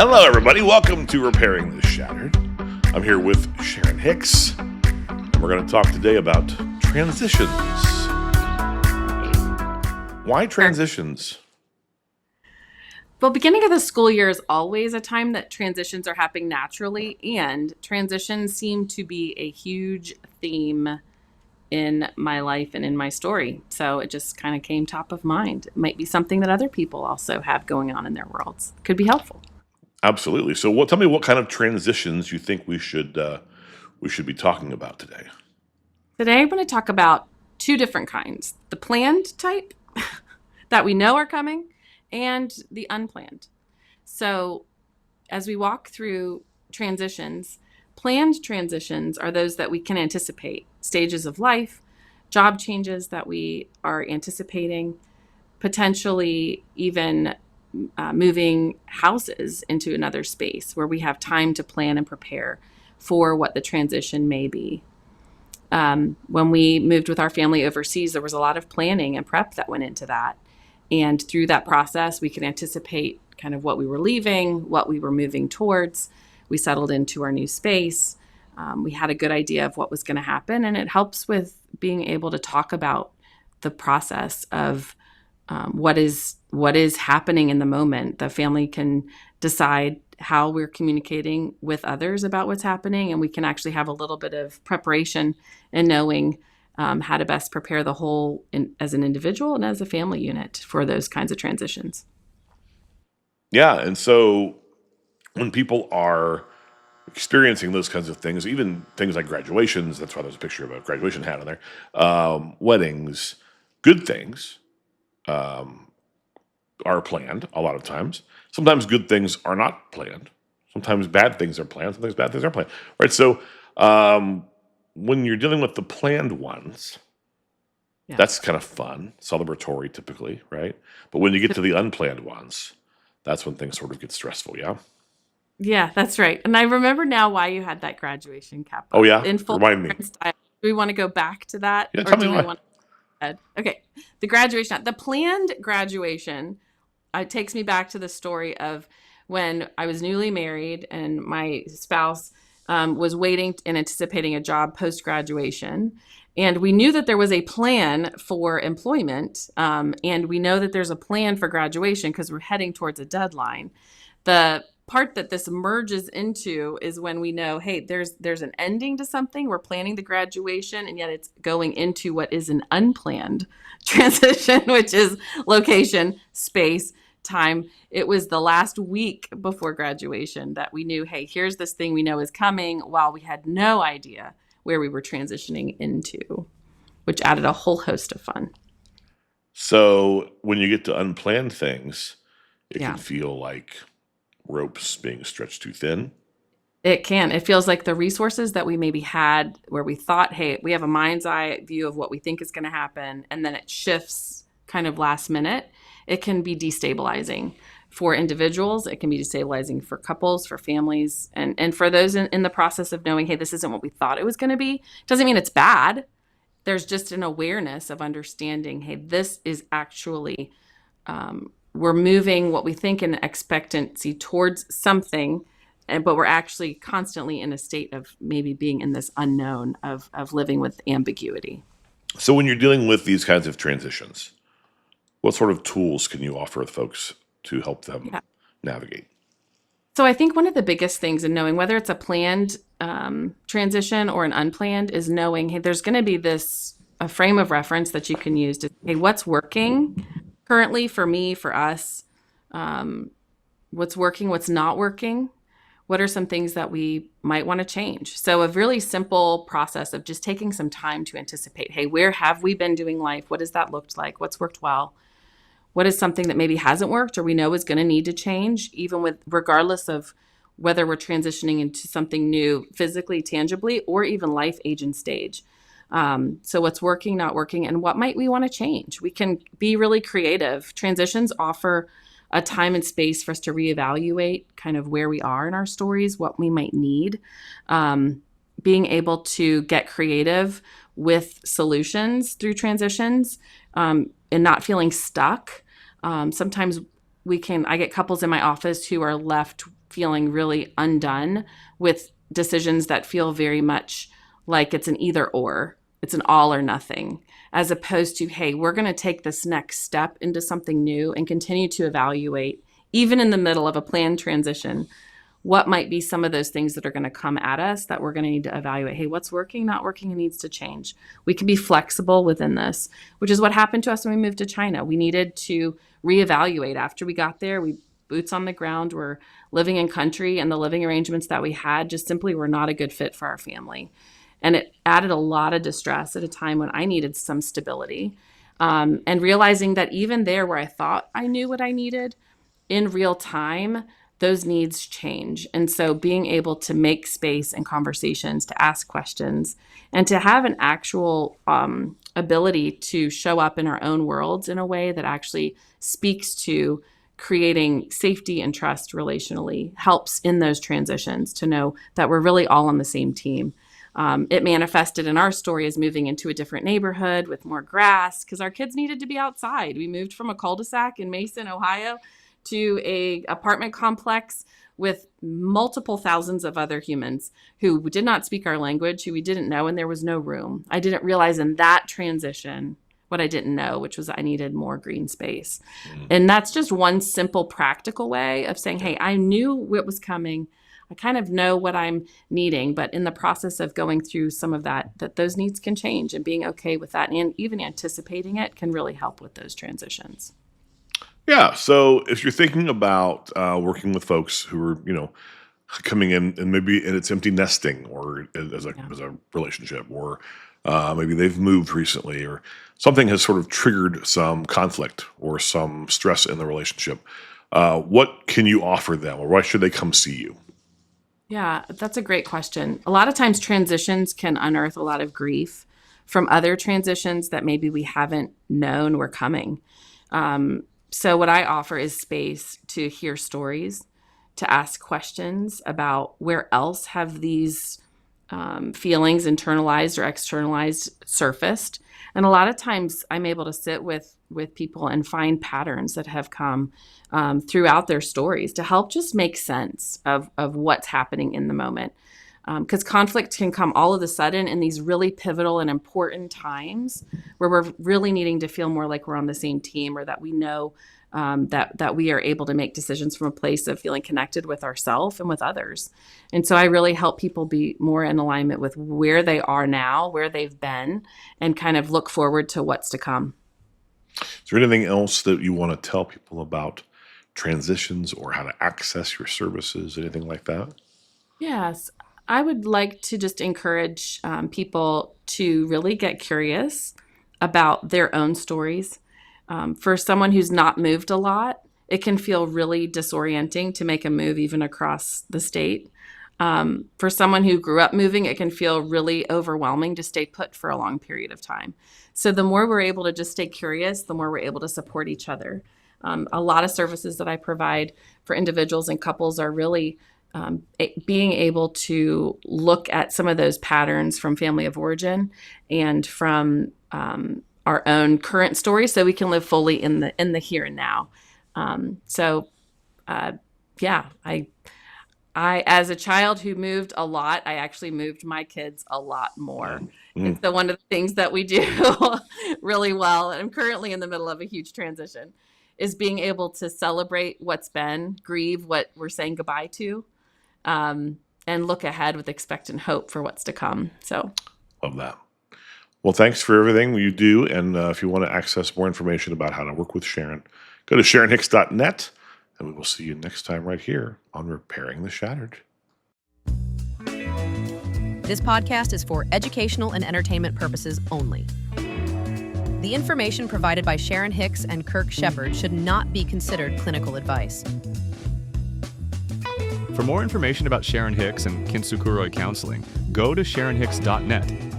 Hello, everybody. Welcome to Repairing the Shattered. I'm here with Sharon Hicks, and we're going to talk today about transitions. Why transitions? Well, beginning of the school year is always a time that transitions are happening naturally, and transitions seem to be a huge theme in my life and in my story. So it just kind of came top of mind. It might be something that other people also have going on in their worlds. Could be helpful. Absolutely. So, tell me what kind of transitions you think we should be talking about today. Today, I'm going to talk about two different kinds: the planned type that we know are coming, and the unplanned. So, as we walk through transitions, planned transitions are those that we can anticipate: stages of life, job changes that we are anticipating, potentially even moving houses into another space where we have time to plan and prepare for what the transition may be. When we moved with our family overseas, there was a lot of planning and prep that went into that. And through that process, we could anticipate kind of what we were leaving, what we were moving towards. We settled into our new space. We had a good idea of what was going to happen. And it helps with being able to talk about the process of what is happening in the moment. The family can decide how we're communicating with others about what's happening, and we can actually have a little bit of preparation and knowing how to best prepare the whole as an individual and as a family unit for those kinds of transitions. Yeah, and so when people are experiencing those kinds of things, even things like graduations, that's why there's a picture of a graduation hat on there, weddings, good things are planned a lot of times. Sometimes good things are not planned. Sometimes bad things are planned. Sometimes bad things are planned. Right. So when you're dealing with the planned ones, Yeah. that's kind of fun, celebratory typically, right? But when you get to the unplanned ones, that's when things sort of get stressful. Yeah. Yeah, that's right. And I remember now why you had that graduation cap Oh up yeah. in full Remind me. style. Do we want to go back to that, Yeah. or Tell me do we why. want to? Okay, the planned graduation. It takes me back to the story of when I was newly married and my spouse was waiting and anticipating a job post graduation. And we knew that there was a plan for employment. And we know that there's a plan for graduation because we're heading towards a deadline. The part that this merges into is when we know, hey, there's an ending to something. We're planning the graduation, and yet it's going into what is an unplanned transition, which is location, space, time. It was the last week before graduation that we knew, hey, here's this thing we know is coming, while we had no idea where we were transitioning into, which added a whole host of fun. So when you get to unplanned things, it Yeah. can feel like ropes being stretched too thin. It can. It feels like the resources that we maybe had where we thought, hey, we have a mind's eye view of what we think is going to happen, and then it shifts kind of last minute. It can be destabilizing for individuals. It can be destabilizing for couples, for families, and for those in the process of knowing, hey, this isn't what we thought it was going to be. Doesn't mean it's bad. There's just an awareness of understanding, hey, this is actually, we're moving what we think in expectancy towards something, but we're actually constantly in a state of maybe being in this unknown of living with ambiguity. So when you're dealing with these kinds of transitions, what sort of tools can you offer folks to help them Yeah. navigate? So I think one of the biggest things in knowing whether it's a planned transition or an unplanned is knowing, hey, there's going to be a frame of reference that you can use to, hey, what's working currently for me, for us, what's working, what's not working. What are some things that we might want to change? So a really simple process of just taking some time to anticipate, hey, where have we been doing life? What has that looked like? What's worked well? What is something that maybe hasn't worked or we know is going to need to change, even with regardless of whether we're transitioning into something new physically, tangibly, or even life age and stage. So what's working, not working, and what might we want to change? We can be really creative. Transitions offer a time and space for us to reevaluate kind of where we are in our stories, what we might need. Being able to get creative with solutions through transitions, and not feeling stuck. Sometimes I get couples in my office who are left feeling really undone with decisions that feel very much like it's an either or, it's an all or nothing, as opposed to, hey, we're going to take this next step into something new and continue to evaluate, even in the middle of a planned transition, what might be some of those things that are going to come at us that we're going to need to evaluate. Hey, what's working, not working, and needs to change. We can be flexible within this, which is what happened to us when we moved to China. We needed to reevaluate after we got there. We boots on the ground, we're living in country, and the living arrangements that we had just simply were not a good fit for our family. And it added a lot of distress at a time when I needed some stability. And realizing that even there where I thought I knew what I needed, in real time, those needs change. And so being able to make space and conversations, to ask questions, and to have an actual ability to show up in our own worlds in a way that actually speaks to creating safety and trust relationally helps in those transitions, to know that we're really all on the same team. It manifested in our story as moving into a different neighborhood with more grass because our kids needed to be outside. We moved from a cul-de-sac in Mason, Ohio, to a apartment complex with multiple thousands of other humans who did not speak our language, who we didn't know, and there was no room. I didn't realize in that transition what I didn't know, which was I needed more green space. And that's just one simple practical way of saying, hey, I knew what was coming. I kind of know what I'm needing, but in the process of going through some of that those needs can change, and being okay with that and even anticipating it can really help with those transitions. Yeah. So if you're thinking about working with folks who are, coming in and maybe and it's empty nesting or as a relationship, or maybe they've moved recently, or something has sort of triggered some conflict or some stress in the relationship, what can you offer them, or why should they come see you? Yeah, that's a great question. A lot of times transitions can unearth a lot of grief from other transitions that maybe we haven't known were coming. So what I offer is space to hear stories, to ask questions about where else have these feelings, internalized or externalized, surfaced. And a lot of times I'm able to sit with people and find patterns that have come throughout their stories to help just make sense of what's happening in the moment. Because conflict can come all of a sudden in these really pivotal and important times where we're really needing to feel more like we're on the same team, or that we know that we are able to make decisions from a place of feeling connected with ourselves and with others. And so I really help people be more in alignment with where they are now, where they've been, and kind of look forward to what's to come. Is there anything else that you want to tell people about transitions or how to access your services, anything like that? Yes, I would like to just encourage people to really get curious about their own stories. For someone who's not moved a lot, it can feel really disorienting to make a move even across the state. For someone who grew up moving, it can feel really overwhelming to stay put for a long period of time. So the more we're able to just stay curious, the more we're able to support each other. A lot of services that I provide for individuals and couples are really being able to look at some of those patterns from family of origin and from our own current story, so we can live fully in the here and now. I as a child who moved a lot, I actually moved my kids a lot more. And so one of the things that we do really well, and I'm currently in the middle of a huge transition, is being able to celebrate what's been, grieve what we're saying goodbye to, and look ahead with expectant hope for what's to come. So, Love that. Well, thanks for everything you do. And if you want to access more information about how to work with Sharon, go to SharonHicks.net, and we will see you next time right here on Repairing the Shattered. This podcast is for educational and entertainment purposes only. The information provided by Sharon Hicks and Kirk Shepard should not be considered clinical advice. For more information about Sharon Hicks and Kintsukuroi counseling, go to SharonHicks.net.